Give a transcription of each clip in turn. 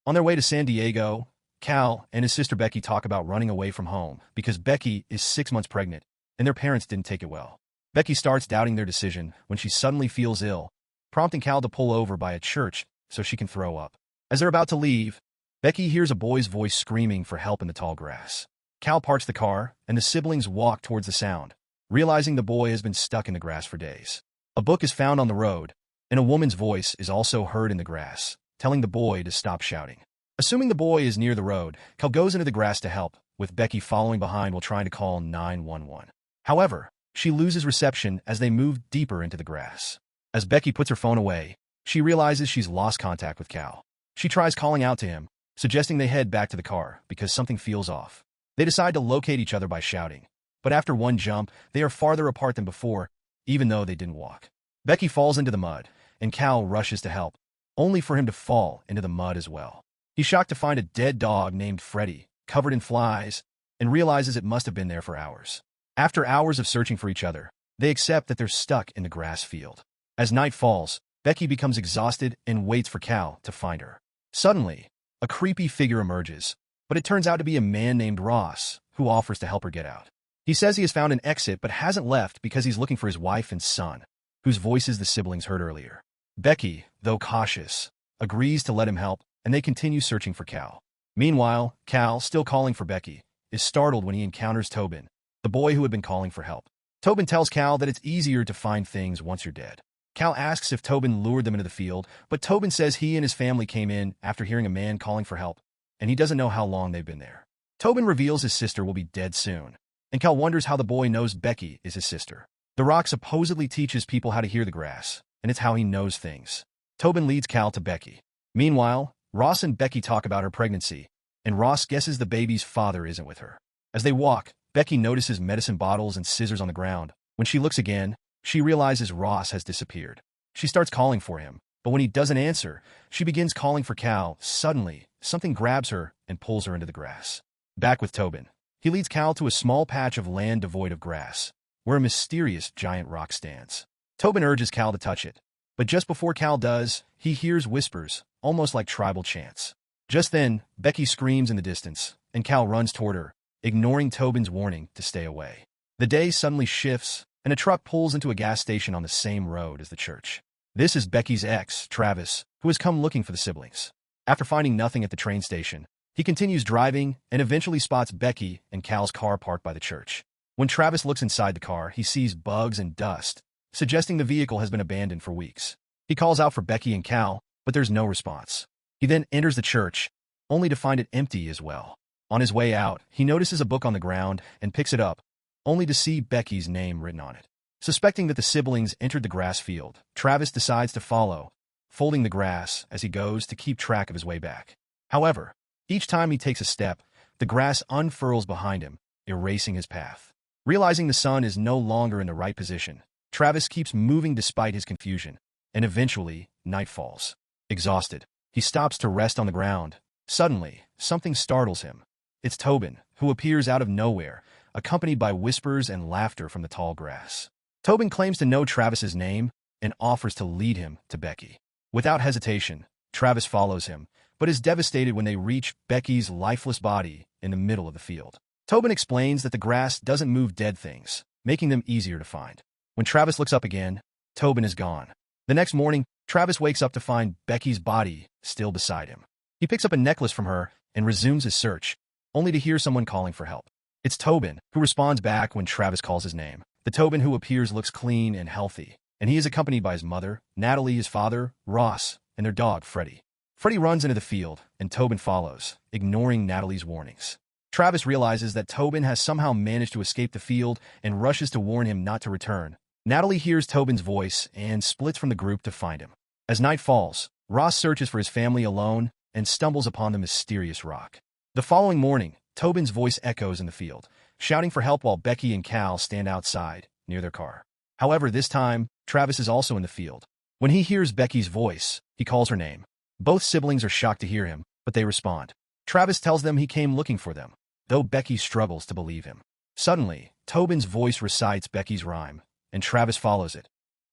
On their way to San Diego, Cal and his sister Becky talk about running away from home because Becky is 6 months pregnant and their parents didn't take it well. Becky starts doubting their decision when she suddenly feels ill, prompting Cal to pull over by a church so she can throw up. As they're about to leave, Becky hears a boy's voice screaming for help in the tall grass. Cal parks the car, and the siblings walk towards the sound, realizing the boy has been stuck in the grass for days. A book is found on the road, and a woman's voice is also heard in the grass, telling the boy to stop shouting. Assuming the boy is near the road, Cal goes into the grass to help, with Becky following behind while trying to call 911. However, she loses reception as they move deeper into the grass. As Becky puts her phone away, she realizes she's lost contact with Cal. She tries calling out to him, suggesting they head back to the car because something feels off. They decide to locate each other by shouting, but after one jump, they are farther apart than before, even though they didn't walk. Becky falls into the mud, and Cal rushes to help, only for him to fall into the mud as well. He's shocked to find a dead dog named Freddy, covered in flies, and realizes it must have been there for hours. After hours of searching for each other, they accept that they're stuck in the grass field. As night falls, Becky becomes exhausted and waits for Cal to find her. Suddenly, a creepy figure emerges, but it turns out to be a man named Ross, who offers to help her get out. He says he has found an exit but hasn't left because he's looking for his wife and son, whose voices the siblings heard earlier. Becky, though cautious, agrees to let him help, and they continue searching for Cal. Meanwhile, Cal, still calling for Becky, is startled when he encounters Tobin, the boy who had been calling for help. Tobin tells Cal that it's easier to find things once you're dead. Cal asks if Tobin lured them into the field, but Tobin says he and his family came in after hearing a man calling for help, and he doesn't know how long they've been there. Tobin reveals his sister will be dead soon, and Cal wonders how the boy knows Becky is his sister. The rock supposedly teaches people how to hear the grass, and it's how he knows things. Tobin leads Cal to Becky. Meanwhile, Ross and Becky talk about her pregnancy, and Ross guesses the baby's father isn't with her. As they walk, Becky notices medicine bottles and scissors on the ground. When she looks again, she realizes Ross has disappeared. She starts calling for him, but when he doesn't answer, she begins calling for Cal. Suddenly, something grabs her and pulls her into the grass. Back with Tobin, he leads Cal to a small patch of land devoid of grass, where a mysterious giant rock stands. Tobin urges Cal to touch it, but just before Cal does, he hears whispers, almost like tribal chants. Just then, Becky screams in the distance, and Cal runs toward her, ignoring Tobin's warning to stay away. The day suddenly shifts, and a truck pulls into a gas station on the same road as the church. This is Becky's ex, Travis, who has come looking for the siblings. After finding nothing at the train station, he continues driving and eventually spots Becky and Cal's car parked by the church. When Travis looks inside the car, he sees bugs and dust, suggesting the vehicle has been abandoned for weeks. He calls out for Becky and Cal, but there's no response. He then enters the church, only to find it empty as well. On his way out, he notices a book on the ground and picks it up, only to see Becky's name written on it. Suspecting that the siblings entered the grass field, Travis decides to follow, folding the grass as he goes to keep track of his way back. However, each time he takes a step, the grass unfurls behind him, erasing his path. Realizing the sun is no longer in the right position, Travis keeps moving despite his confusion, and eventually, night falls. Exhausted, he stops to rest on the ground. Suddenly, something startles him. It's Tobin, who appears out of nowhere, accompanied by whispers and laughter from the tall grass. Tobin claims to know Travis's name and offers to lead him to Becky. Without hesitation, Travis follows him, but is devastated when they reach Becky's lifeless body in the middle of the field. Tobin explains that the grass doesn't move dead things, making them easier to find. When Travis looks up again, Tobin is gone. The next morning, Travis wakes up to find Becky's body still beside him. He picks up a necklace from her and resumes his search, only to hear someone calling for help. It's Tobin, who responds back when Travis calls his name. The Tobin who appears looks clean and healthy, and he is accompanied by his mother, Natalie, his father, Ross, and their dog, Freddy. Freddy runs into the field, and Tobin follows, ignoring Natalie's warnings. Travis realizes that Tobin has somehow managed to escape the field and rushes to warn him not to return. Natalie hears Tobin's voice and splits from the group to find him. As night falls, Ross searches for his family alone and stumbles upon the mysterious rock. The following morning, Tobin's voice echoes in the field, shouting for help while Becky and Cal stand outside, near their car. However, this time, Travis is also in the field. When he hears Becky's voice, he calls her name. Both siblings are shocked to hear him, but they respond. Travis tells them he came looking for them, though Becky struggles to believe him. Suddenly, Tobin's voice recites Becky's rhyme, and Travis follows it.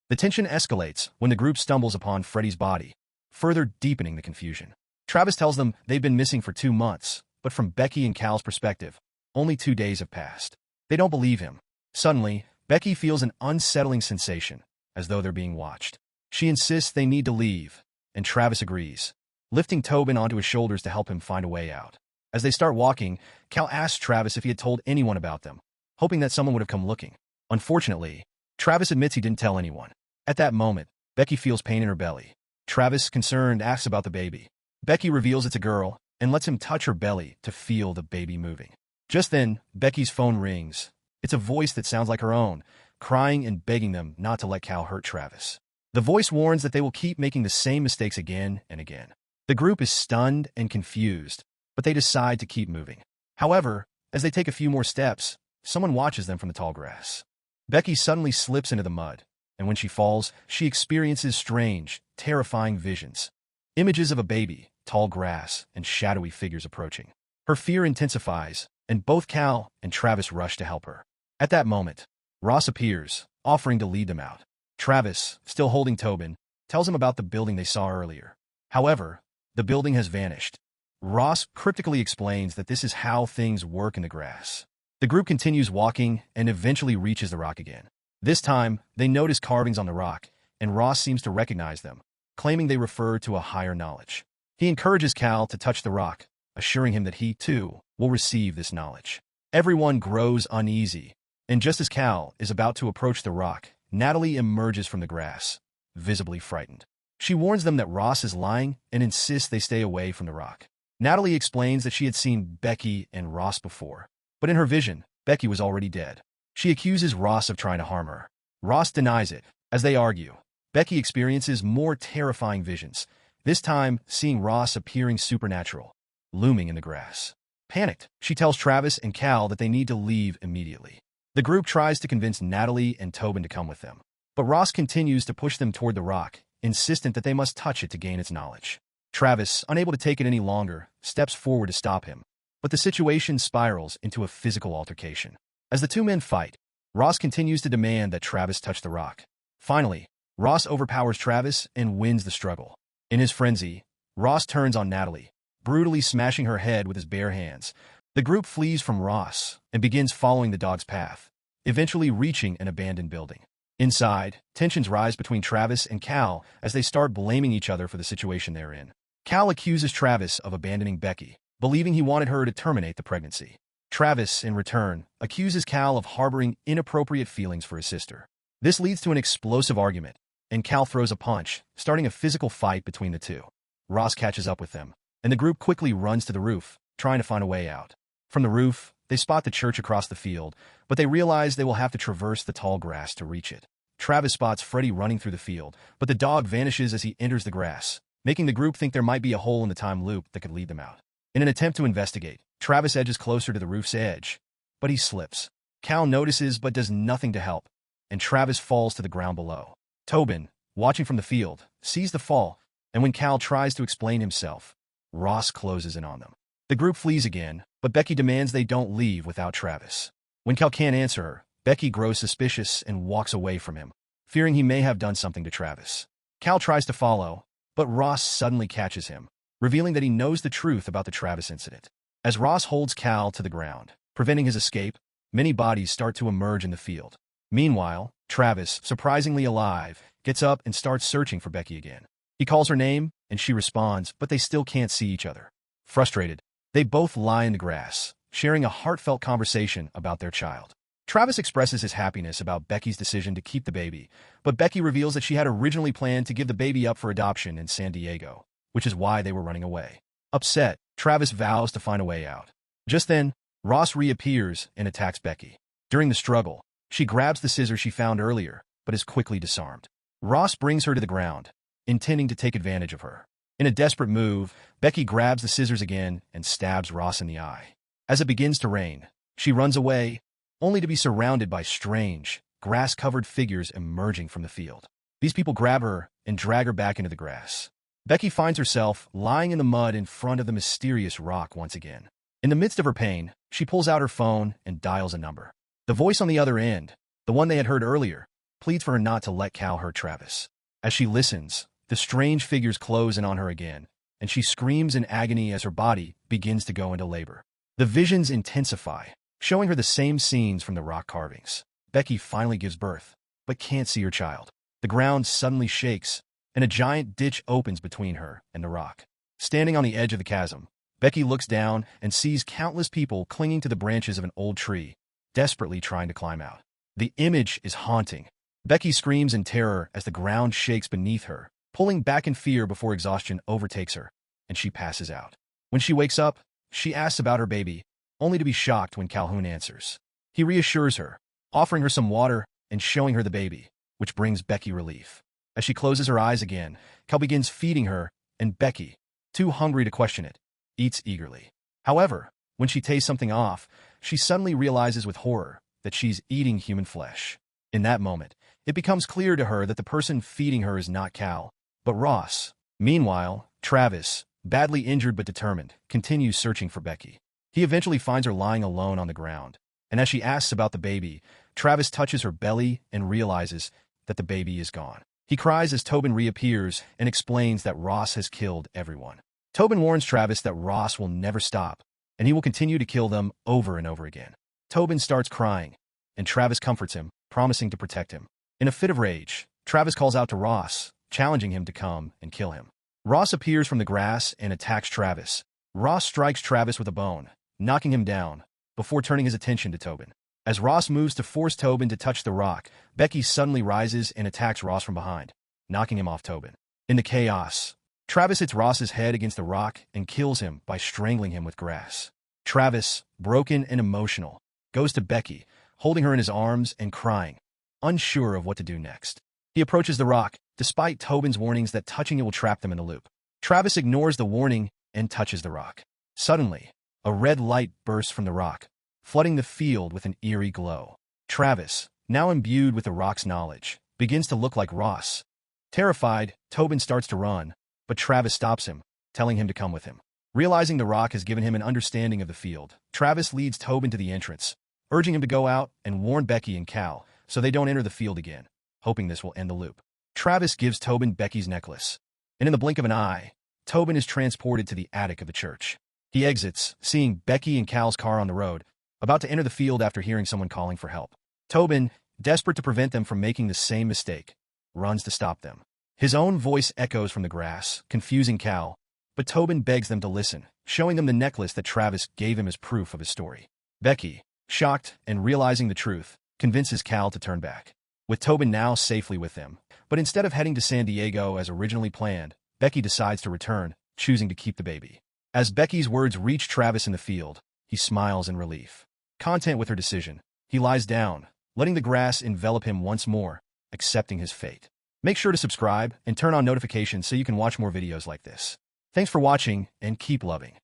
The tension escalates when the group stumbles upon Freddy's body, further deepening the confusion. Travis tells them they've been missing for 2 months, but from Becky and Cal's perspective, only 2 days have passed. They don't believe him. Suddenly, Becky feels an unsettling sensation, as though they're being watched. She insists they need to leave, and Travis agrees, lifting Tobin onto his shoulders to help him find a way out. As they start walking, Cal asks Travis if he had told anyone about them, hoping that someone would have come looking. Unfortunately, Travis admits he didn't tell anyone. At that moment, Becky feels pain in her belly. Travis, concerned, asks about the baby. Becky reveals it's a girl and lets him touch her belly to feel the baby moving. Just then, Becky's phone rings. It's a voice that sounds like her own, crying and begging them not to let Cal hurt Travis. The voice warns that they will keep making the same mistakes again and again. The group is stunned and confused, but they decide to keep moving. However, as they take a few more steps, someone watches them from the tall grass. Becky suddenly slips into the mud, and when she falls, she experiences strange, terrifying visions. Images of a baby, tall grass, and shadowy figures approaching. Her fear intensifies, and both Cal and Travis rush to help her. At that moment, Ross appears, offering to lead them out. Travis, still holding Tobin, tells him about the building they saw earlier. However, the building has vanished. Ross cryptically explains that this is how things work in the grass. The group continues walking and eventually reaches the rock again. This time, they notice carvings on the rock, and Ross seems to recognize them, claiming they refer to a higher knowledge. He encourages Cal to touch the rock, assuring him that he, too, will receive this knowledge. Everyone grows uneasy, and just as Cal is about to approach the rock, Natalie emerges from the grass, visibly frightened. She warns them that Ross is lying and insists they stay away from the rock. Natalie explains that she had seen Becky and Ross before, but in her vision, Becky was already dead. She accuses Ross of trying to harm her. Ross denies it. As they argue, Becky experiences more terrifying visions, this time seeing Ross appearing supernatural, looming in the grass. Panicked, she tells Travis and Cal that they need to leave immediately. The group tries to convince Natalie and Tobin to come with them, but Ross continues to push them toward the rock, insistent that they must touch it to gain its knowledge. Travis, unable to take it any longer, steps forward to stop him, but the situation spirals into a physical altercation. As the two men fight, Ross continues to demand that Travis touch the rock. Finally, Ross overpowers Travis and wins the struggle. In his frenzy, Ross turns on Natalie, brutally smashing her head with his bare hands. The group flees from Ross and begins following the dog's path, eventually reaching an abandoned building. Inside, tensions rise between Travis and Cal as they start blaming each other for the situation they're in. Cal accuses Travis of abandoning Becky, believing he wanted her to terminate the pregnancy. Travis, in return, accuses Cal of harboring inappropriate feelings for his sister. This leads to an explosive argument, and Cal throws a punch, starting a physical fight between the two. Ross catches up with them, and the group quickly runs to the roof, trying to find a way out. From the roof, they spot the church across the field, but they realize they will have to traverse the tall grass to reach it. Travis spots Freddy running through the field, but the dog vanishes as he enters the grass, making the group think there might be a hole in the time loop that could lead them out. In an attempt to investigate, Travis edges closer to the roof's edge, but he slips. Cal notices but does nothing to help, and Travis falls to the ground below. Tobin, watching from the field, sees the fall, and when Cal tries to explain himself, Ross closes in on them. The group flees again, but Becky demands they don't leave without Travis. When Cal can't answer her, Becky grows suspicious and walks away from him, fearing he may have done something to Travis. Cal tries to follow, but Ross suddenly catches him, revealing that he knows the truth about the Travis incident. As Ross holds Cal to the ground, preventing his escape, many bodies start to emerge in the field. Meanwhile, Travis, surprisingly alive, gets up and starts searching for Becky again. He calls her name, and she responds, but they still can't see each other. Frustrated, they both lie in the grass, sharing a heartfelt conversation about their child. Travis expresses his happiness about Becky's decision to keep the baby, but Becky reveals that she had originally planned to give the baby up for adoption in San Diego, which is why they were running away. Upset, Travis vows to find a way out. Just then, Ross reappears and attacks Becky. During the struggle, she grabs the scissors she found earlier, but is quickly disarmed. Ross brings her to the ground, intending to take advantage of her. In a desperate move, Becky grabs the scissors again and stabs Ross in the eye. As it begins to rain, she runs away, only to be surrounded by strange, grass-covered figures emerging from the field. These people grab her and drag her back into the grass. Becky finds herself lying in the mud in front of the mysterious rock once again. In the midst of her pain, she pulls out her phone and dials a number. The voice on the other end, the one they had heard earlier, pleads for her not to let Cal hurt Travis. As she listens, the strange figures close in on her again, and she screams in agony as her body begins to go into labor. The visions intensify, showing her the same scenes from the rock carvings. Becky finally gives birth, but can't see her child. The ground suddenly shakes, and a giant ditch opens between her and the rock. Standing on the edge of the chasm, Becky looks down and sees countless people clinging to the branches of an old tree, desperately trying to climb out. The image is haunting. Becky screams in terror as the ground shakes beneath her, pulling back in fear before exhaustion overtakes her, and she passes out. When she wakes up, she asks about her baby, only to be shocked when Calhoun answers. He reassures her, offering her some water and showing her the baby, which brings Becky relief. As she closes her eyes again, Cal begins feeding her, and Becky, too hungry to question it, eats eagerly. However, when she tastes something off, she suddenly realizes with horror that she's eating human flesh. In that moment, it becomes clear to her that the person feeding her is not Cal, but Ross. Meanwhile, Travis, badly injured but determined, continues searching for Becky. He eventually finds her lying alone on the ground, and as she asks about the baby, Travis touches her belly and realizes that the baby is gone. He cries as Tobin reappears and explains that Ross has killed everyone. Tobin warns Travis that Ross will never stop, and he will continue to kill them over and over again. Tobin starts crying, and Travis comforts him, promising to protect him. In a fit of rage, Travis calls out to Ross, challenging him to come and kill him. Ross appears from the grass and attacks Travis. Ross strikes Travis with a bone, knocking him down, before turning his attention to Tobin. As Ross moves to force Tobin to touch the rock, Becky suddenly rises and attacks Ross from behind, knocking him off Tobin. In the chaos, Travis hits Ross's head against the rock and kills him by strangling him with grass. Travis, broken and emotional, goes to Becky, holding her in his arms and crying, unsure of what to do next. He approaches the rock, despite Tobin's warnings that touching it will trap them in the loop. Travis ignores the warning and touches the rock. Suddenly, a red light bursts from the rock, flooding the field with an eerie glow. Travis, now imbued with the rock's knowledge, begins to look like Ross. Terrified, Tobin starts to run, but Travis stops him, telling him to come with him. Realizing the rock has given him an understanding of the field, Travis leads Tobin to the entrance, urging him to go out and warn Becky and Cal so they don't enter the field again, hoping this will end the loop. Travis gives Tobin Becky's necklace, and in the blink of an eye, Tobin is transported to the attic of the church. He exits, seeing Becky and Cal's car on the road, about to enter the field after hearing someone calling for help. Tobin, desperate to prevent them from making the same mistake, runs to stop them. His own voice echoes from the grass, confusing Cal, but Tobin begs them to listen, showing them the necklace that Travis gave him as proof of his story. Becky, shocked and realizing the truth, convinces Cal to turn back. With Tobin now safely with them, but instead of heading to San Diego as originally planned, Becky decides to return, choosing to keep the baby. As Becky's words reach Travis in the field, he smiles in relief. Content with her decision, he lies down, letting the grass envelop him once more, accepting his fate. Make sure to subscribe and turn on notifications so you can watch more videos like this. Thanks for watching, and keep loving.